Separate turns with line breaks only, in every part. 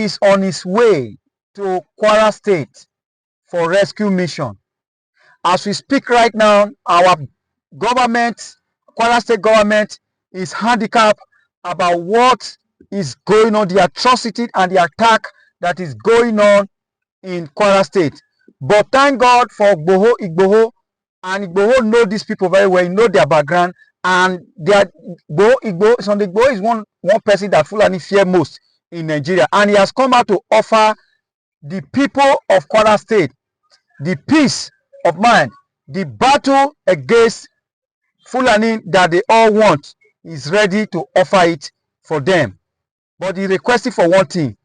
is on his way to Kwara State for rescue mission. As we speak right now, our government, Kwara State government, is handicapped about what is going on, the atrocity and the attack that is going on in Kwara State. But thank God for Igboho, and Igboho know these people very well, know their background, and Igboho is one person that Fulani fear most in Nigeria, and he has come out to offer the people of Kwara State the peace of mind. The battle against Fulani that they all want is ready to offer it for them. But he requested for one thing.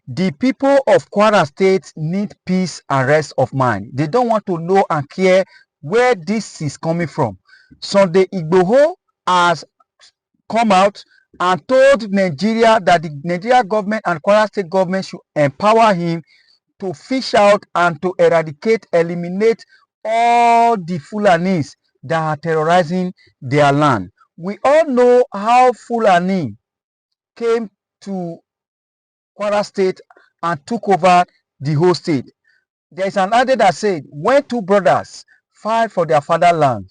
The people of Kwara State need peace and rest of mind. They don't want to know and care where this is coming from. Sunday Igboho has come out and told Nigeria that the Nigeria government and Kwara State government should empower him to fish out and to eliminate all the Fulanis that are terrorizing their land. We all know how Fulani came to Kwara State and took over the whole state. There is an adage that said, when two brothers fight for their fatherland,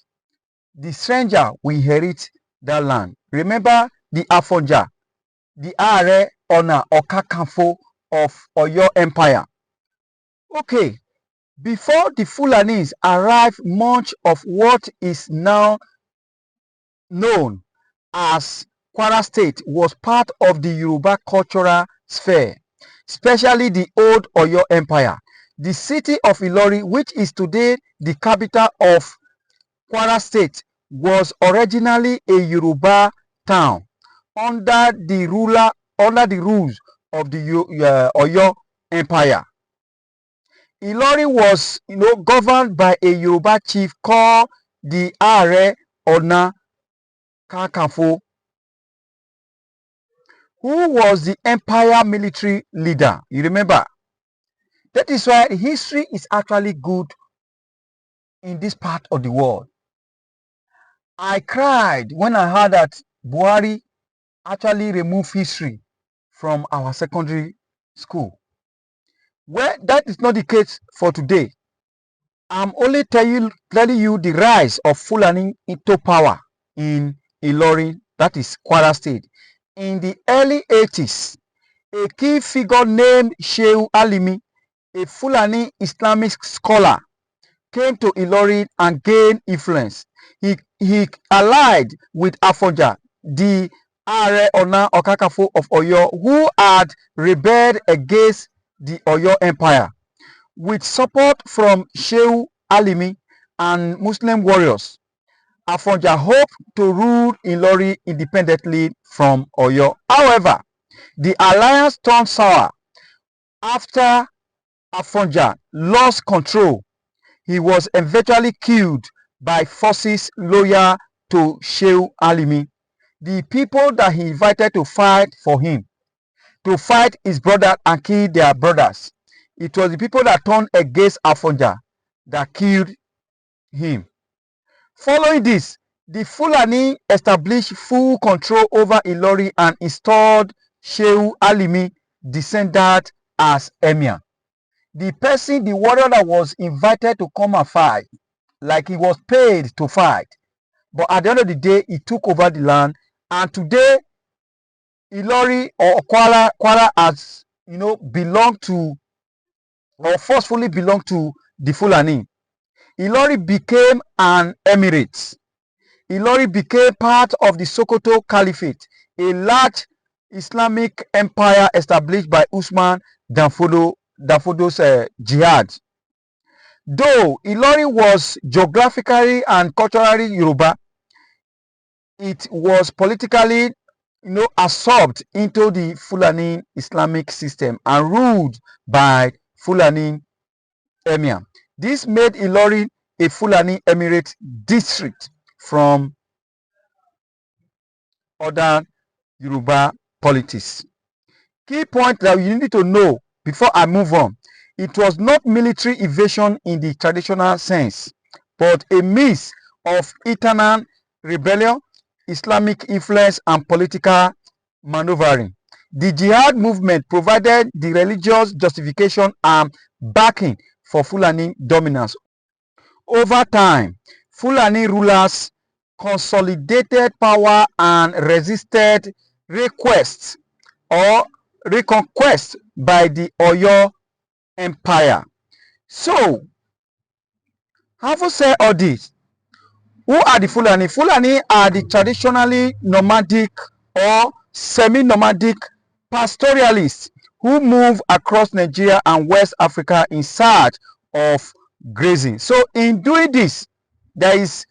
the stranger will inherit that land. Remember the Afonja, the Are Ona Okakanfo of Oyo Empire. Okay, before the Fulanis arrived, much of what is now known as Kwara State was part of the Yoruba cultural sphere, especially the old Oyo Empire. The city of Ilorin, which is today the capital of Kwara State, was originally a Yoruba town under the rules of the Oyo Empire. Ilorin was, governed by a Yoruba chief called the Are Ona Kakanfo, who was the empire military leader. You remember? That is why history is actually good in this part of the world. I cried when I heard that Buhari actually removed history from our secondary school. Well, that is not the case for today. I'm only telling you the rise of Fulani into power in Ilorin, that is Kwara State. In the early 80s, a key figure named Shehu Alimi, a Fulani Islamic scholar, came to Ilorin and gained influence. He allied with Afonja, the Are Ona Okakafo of Oyo, who had rebelled against the Oyo Empire. With support from Shehu Alimi and Muslim warriors, Afonja hoped to rule Ilorin independently from Oyo. However, the alliance turned sour after Afonja lost control. He was eventually killed by forces loyal to Shehu Alimi, the people that he invited to fight for him, to fight his brother and kill their brothers. It was the people that turned against Afonja that killed him. Following this, the Fulani established full control over Ilorin and installed Shehu Alimi descendant as emir. The warrior that was invited to come and fight, like he was paid to fight. But at the end of the day, he took over the land. And today, Ilorin or Kwara has, belonged to, or forcefully belonged to the Fulani. Ilorin became an emirate. Ilorin became part of the Sokoto Caliphate, a large Islamic empire established by Usman Danfodo's jihad. Though Ilorin was geographically and culturally Yoruba, it was politically, absorbed into the Fulani Islamic system and ruled by Fulani emir. This made Ilorin a Fulani emirate district from other Yoruba politics. Key point that you need to know before I move on: it was not military invasion in the traditional sense, but a mix of internal rebellion, Islamic influence, and political maneuvering. The jihad movement provided the religious justification and backing for Fulani dominance. Over time, Fulani rulers consolidated power and resisted requests or reconquest by the Oyo Empire. So, having said all this, who are the Fulani? Fulani are the traditionally nomadic or semi-nomadic pastoralists who move across Nigeria and West Africa in search of grazing. So in doing this, there is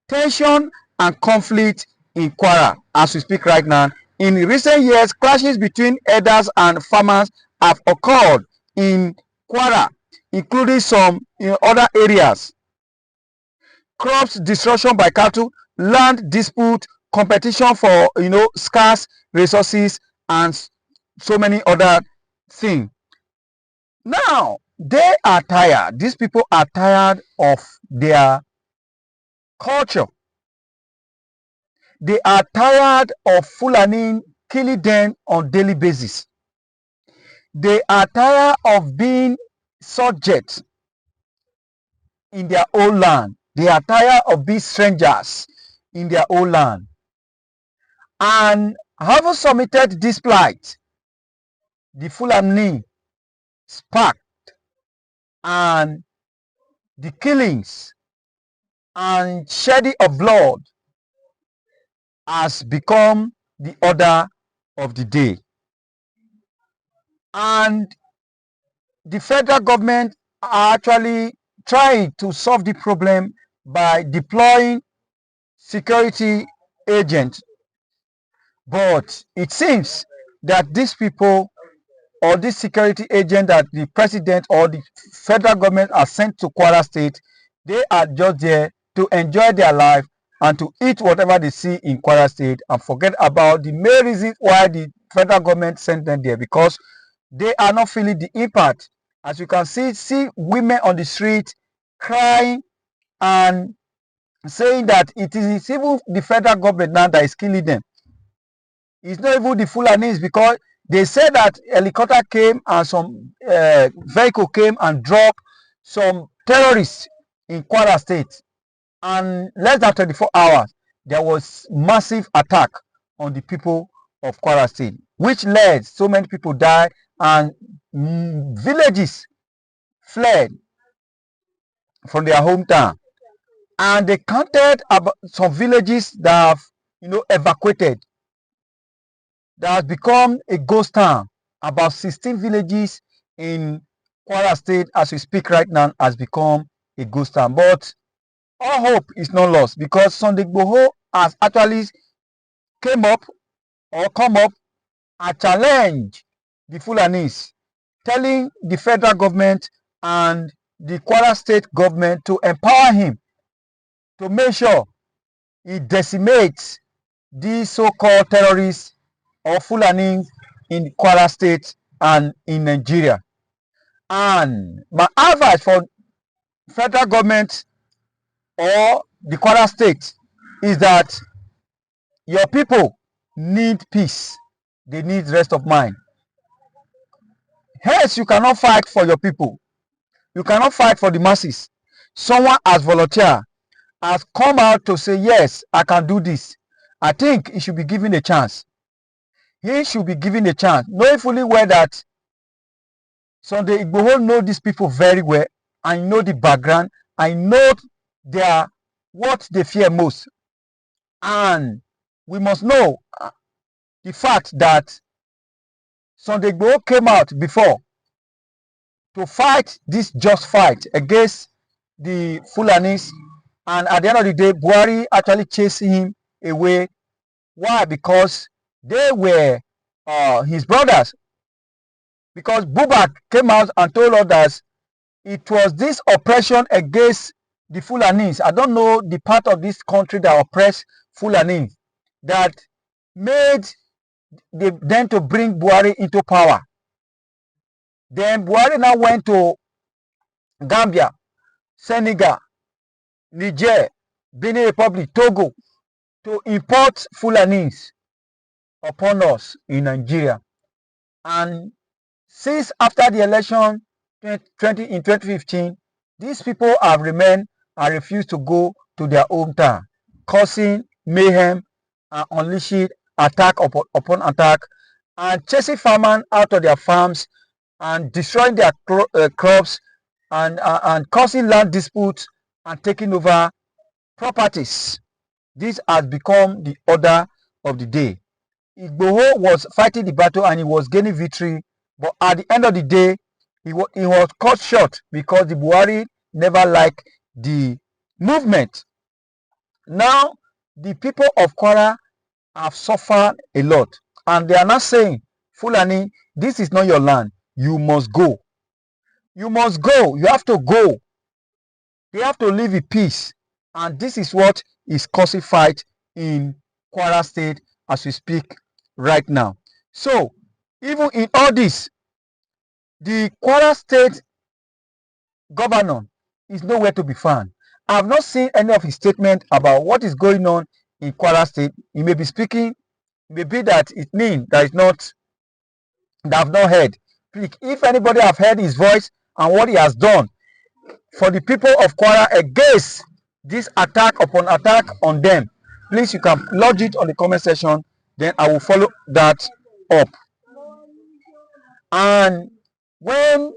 tension and conflict in Kwara as we speak right now. In recent years, clashes between herders and farmers have occurred in Kwara, including some in other areas. Crops destruction by cattle, land dispute, competition for scarce resources, and so many other things. Now they are tired. These people are tired of their culture. They are tired of Fulani killing them on daily basis. They are tired of being subject in their own land. They are tired of being strangers in their own land. And having submitted this plight, the Fulani sparked, and the killings and shedding of blood has become the order of the day. And the federal government are actually trying to solve the problem by deploying security agents. But it seems that these people or this security agent that the president or the federal government are sent to Kwara State, they are just there to enjoy their life and to eat whatever they see in Kwara State and forget about the main reason why the federal government sent them there, because they are not feeling the impact. As you can see women on the street crying and saying that it is even the federal government now that is killing them. It's not even the Fulanis, because they said that helicopter came and some vehicle came and dropped some terrorists in Kwara State. And less than 24 hours, there was massive attack on the people of Kwara State, which led so many people died and villages fled from their hometown. And they counted about some villages that have evacuated, that has become a ghost town. About 16 villages in Kwara State as we speak right now has become a ghost town. But all hope is not lost, because Sunday Igboho has actually come up and challenged the Fulanis, telling the federal government and the Kwara State government to empower him to make sure he decimates these so-called terrorists or Fulani in Kwara State and in Nigeria. And my advice for federal government or the Kwara State is that your people need peace. They need rest of mind. Hence, you cannot fight for your people. You cannot fight for the masses. Someone as volunteer has come out to say, yes, I can do this. I think he should be given a chance. He should be given a chance, knowing fully well that Sunday Igboho know these people very well. I know the background. I know what they fear most. And we must know the fact that Sunday Igboho came out before to fight this just fight against the Fulanis. And at the end of the day, Buhari actually chased him away. Why? Because they were his brothers. Because Bubak came out and told us that it was this oppression against the Fulanis. I don't know the part of this country that oppressed Fulanis that made them to bring Buhari into power. Then Buhari now went to Gambia, Senegal, Niger, Benin Republic, Togo to import Fulanis upon us in Nigeria. And since after the election in 2015, these people have remained and refused to go to their hometown, causing mayhem and unleashing attack upon attack and chasing farmers out of their farms and destroying their crops and causing land disputes and taking over properties. This has become the order of the day. Igboho was fighting the battle and he was gaining victory, but at the end of the day, he was cut short because the Buhari never liked the movement. Now, the people of Kwara have suffered a lot, and they are not saying, Fulani, this is not your land. You must go. You must go. You have to go. They have to live in peace. And this is what is causing fight in Kwara State as we speak right now. So, even in all this, the Kwara State governor is nowhere to be found. I have not seen any of his statement about what is going on in Kwara State. He may be speaking, maybe that it means that it's not, that I've not heard. If anybody have heard his voice and what he has done for the people of Kwara against this attack upon attack on them, please you can lodge it on the comment section, then I will follow that up. And when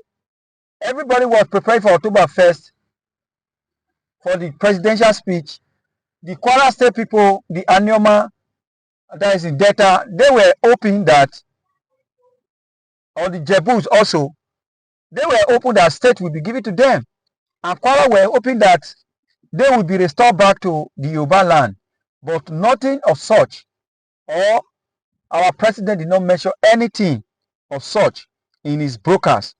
everybody was preparing for October 1st for the presidential speech, the Kwara State people, the Anioma that is in Delta, they were hoping that, or the Jebus also, they were hoping that state will be given to them. And Kwara were hoping that they will be restored back to the Yoruba land. But nothing of such, or our president did not mention anything of such in his broadcast,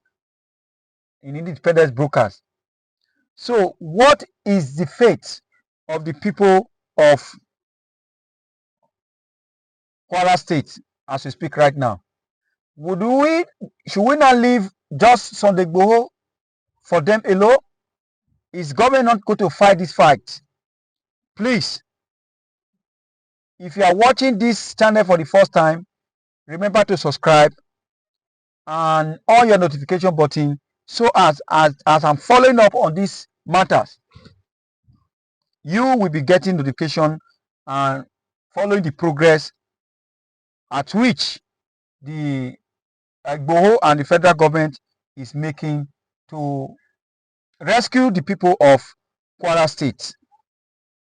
in independence broadcast. So what is the fate of the people of Kwara State as we speak right now? Should we not leave just Sunday Igboho for them alone? Is government not going to fight this fight? Please, if you are watching this channel for the first time, remember to subscribe and on your notification button, so as I'm following up on these matters, you will be getting notification and following the progress at which the Igboho and the federal government is making to rescue the people of Kwara State.